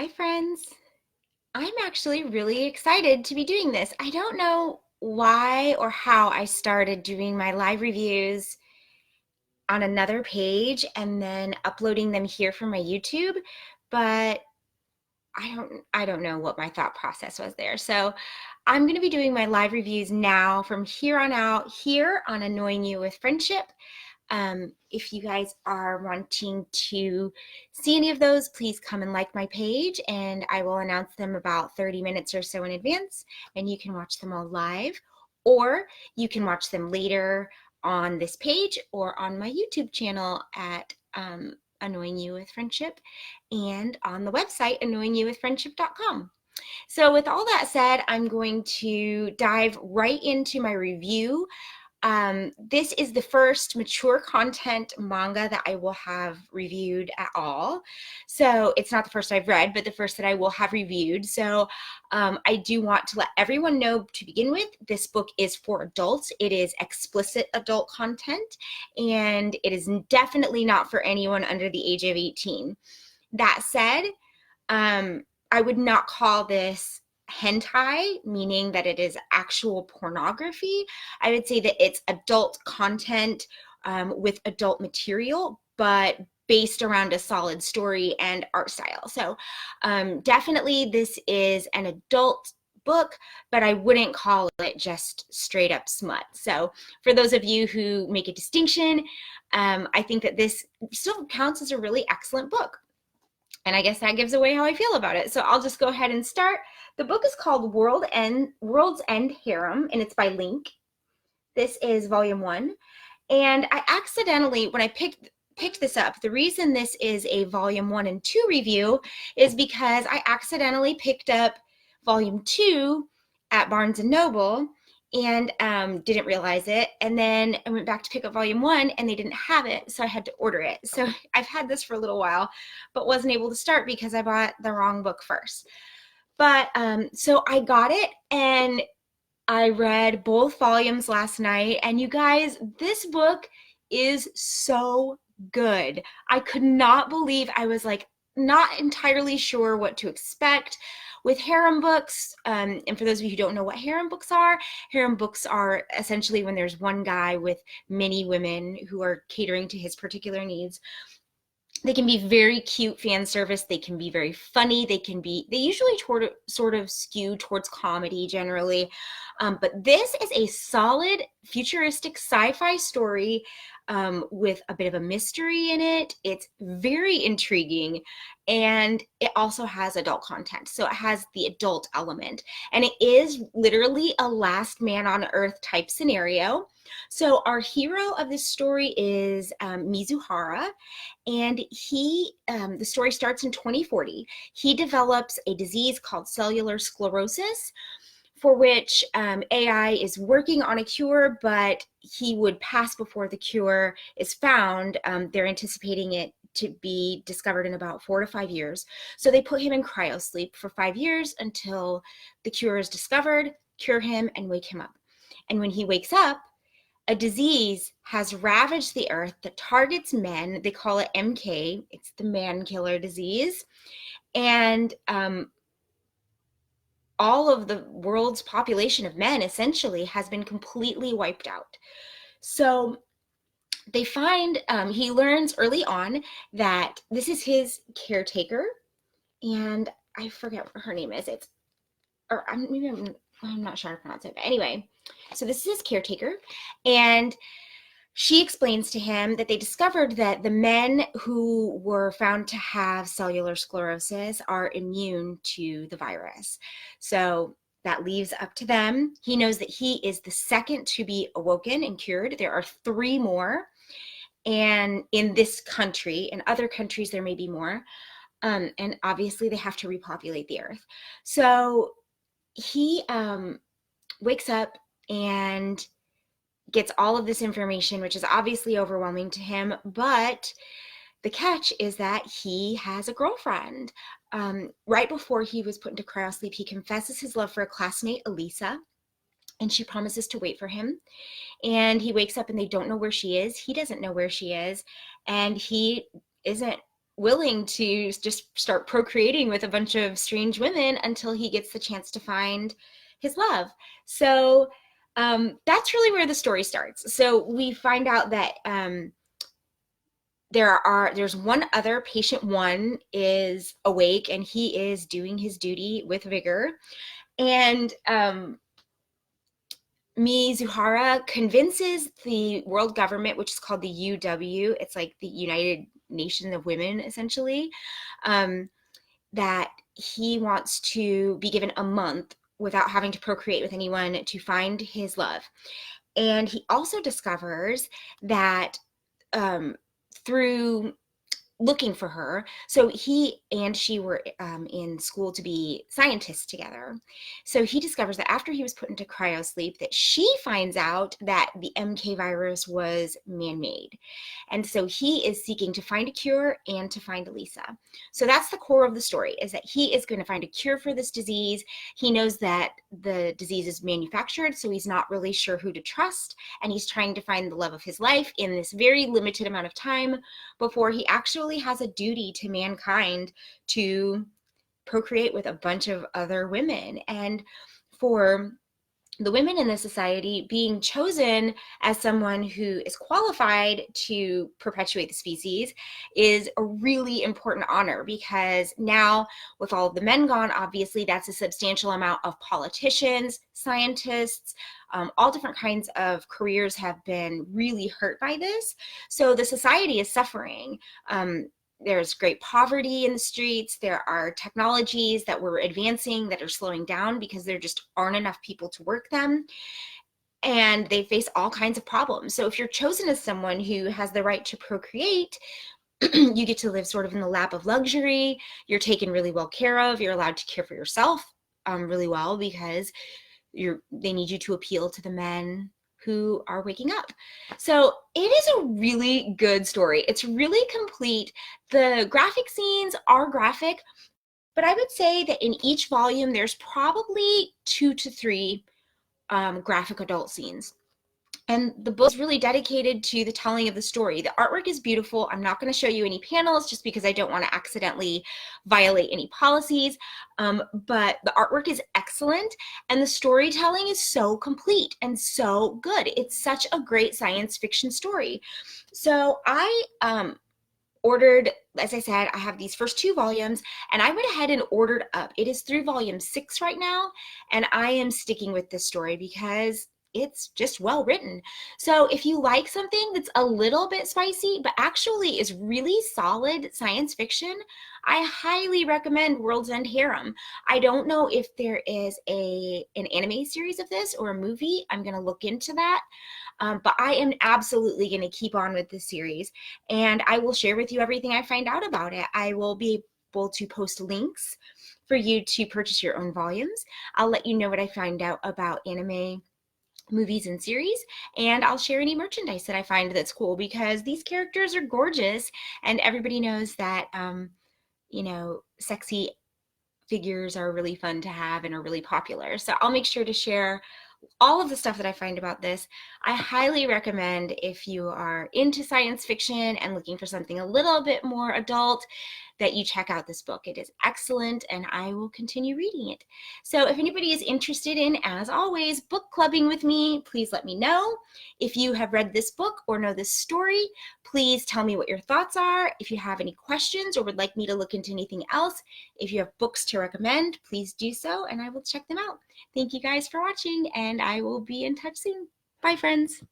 Hi, friends. I'm actually really excited to be doing this. I don't know why or how I started doing my live reviews on another page and then uploading them here for my YouTube, but I don't know what my thought process was there. So I'm going to be doing my live reviews now from here on out here on Annoying You with Friendship. If you guys are wanting to see any of those, please come and like my page and I will announce them about 30 minutes or so in advance and you can watch them all live, or you can watch them later on this page or on my YouTube channel at Annoying You with Friendship and on the website annoyingyouwithfriendship.com. So with all that said, I'm going to dive right into my review. This is the first mature content manga that I will have reviewed at all. So it's not the first I've read, but the first that I will have reviewed. So I do want to let everyone know to begin with, this book is for adults. It is explicit adult content, and it is definitely not for anyone under the age of 18. That said, I would not call this hentai, meaning that it is actual pornography. I would say that it's adult content with adult material, but based around a solid story and art style. So definitely this is an adult book, but I wouldn't call it just straight up smut. So for those of you who make a distinction, I think that this still counts as a really excellent book. And I guess that gives away how I feel about it. So I'll just go ahead and start. The book is called World's End Harem, and it's by Link. This is volume 1. And I accidentally, when I picked this up, the reason this is a volume 1 and 2 review is because I accidentally picked up volume 2 at Barnes and Noble and didn't realize it. And then I went back to pick up volume 1 and they didn't have it, so I had to order it. So I've had this for a little while, but wasn't able to start because I bought the wrong book first. But so I got it and I read both volumes last night, and you guys, this book is so good. I could not believe, I was like not entirely sure what to expect with harem books. And for those of you who don't know what harem books are essentially when there's one guy with many women who are catering to his particular needs. They can be very cute fan service. They can be very funny. They usually sort of skew towards comedy generally. But this is a solid futuristic sci-fi story with a bit of a mystery in it. It's very intriguing, and it also has adult content. So it has the adult element, and it is literally a last man on earth type scenario. So our hero of this story is Mizuhara, and the story starts in 2040. He develops a disease called cellular sclerosis, for which AI is working on a cure, but he would pass before the cure is found. They're anticipating it to be discovered in about 4 to 5 years. So they put him in cryosleep for 5 years until the cure is discovered, cure him, and wake him up. And when he wakes up, a disease has ravaged the earth that targets men. They call it MK. It's the man killer disease. And all of the world's population of men essentially has been completely wiped out. So they find, he learns early on that this is his caretaker, and I forget what her name is. I'm not sure how to pronounce it. But anyway, so this is his caretaker, and she explains to him that they discovered that the men who were found to have cellular sclerosis are immune to the virus. So that leaves up to them. He knows that he is the second to be awoken and cured. There are 3 more. And in this country, in other countries, there may be more. And obviously they have to repopulate the earth. So he wakes up and gets all of this information, which is obviously overwhelming to him. But the catch is that he has a girlfriend. Right before he was put into cryosleep, he confesses his love for a classmate, Elisa, and she promises to wait for him. And he wakes up and they don't know where she is. He doesn't know where she is. And he isn't willing to just start procreating with a bunch of strange women until he gets the chance to find his love. So that's really where the story starts. So we find out that there's one other patient. One is awake and he is doing his duty with vigor. And Mizuhara convinces the world government, which is called the UW, it's like the United Nations of Women, essentially, that he wants to be given a month without having to procreate with anyone to find his love. And he also discovers that through looking for her. So he and she were in school to be scientists together. So he discovers that after he was put into cryosleep, that she finds out that the MK virus was man-made. And so he is seeking to find a cure and to find Elisa. So that's the core of the story, is that he is going to find a cure for this disease. He knows that the disease is manufactured, so he's not really sure who to trust. And he's trying to find the love of his life in this very limited amount of time before he actually has a duty to mankind to procreate with a bunch of other women. And for the women in the society, being chosen as someone who is qualified to perpetuate the species is a really important honor, because now with all of the men gone, obviously that's a substantial amount of politicians, scientists, all different kinds of careers have been really hurt by this. So the society is suffering. There's great poverty in the streets. There are technologies that we're advancing that are slowing down because there just aren't enough people to work them. And they face all kinds of problems. So if you're chosen as someone who has the right to procreate, you get to live sort of in the lap of luxury. You're taken really well care of. You're allowed to care for yourself really well, because they need you to appeal to the men who are waking up. So it is a really good story. It's really complete. The graphic scenes are graphic, but I would say that in each volume, there's probably 2 to 3 graphic adult scenes. And the book is really dedicated to the telling of the story. The artwork is beautiful. I'm not going to show you any panels just because I don't want to accidentally violate any policies. But the artwork is excellent, and the storytelling is so complete and so good. It's such a great science fiction story. So I ordered, as I said, I have these first 2 volumes, and I went ahead and ordered up. It is through volume 6 right now, and I am sticking with this story because it's just well written. So if you like something that's a little bit spicy, but actually is really solid science fiction, I highly recommend World's End Harem. I don't know if there is an anime series of this or a movie. I'm going to look into that. But I am absolutely going to keep on with this series, and I will share with you everything I find out about it. I will be able to post links for you to purchase your own volumes. I'll let you know what I find out about anime, movies, and series, and I'll share any merchandise that I find that's cool, because these characters are gorgeous, and everybody knows that, sexy figures are really fun to have and are really popular. So I'll make sure to share all of the stuff that I find about this. I highly recommend, if you are into science fiction and looking for something a little bit more adult, that you check out this book. It is excellent, and I will continue reading it. So if anybody is interested in, as always, book clubbing with me, please let me know. If you have read this book or know this story, please tell me what your thoughts are. If you have any questions or would like me to look into anything else, if you have books to recommend, please do so, and I will check them out. Thank you guys for watching, and I will be in touch soon. Bye, friends.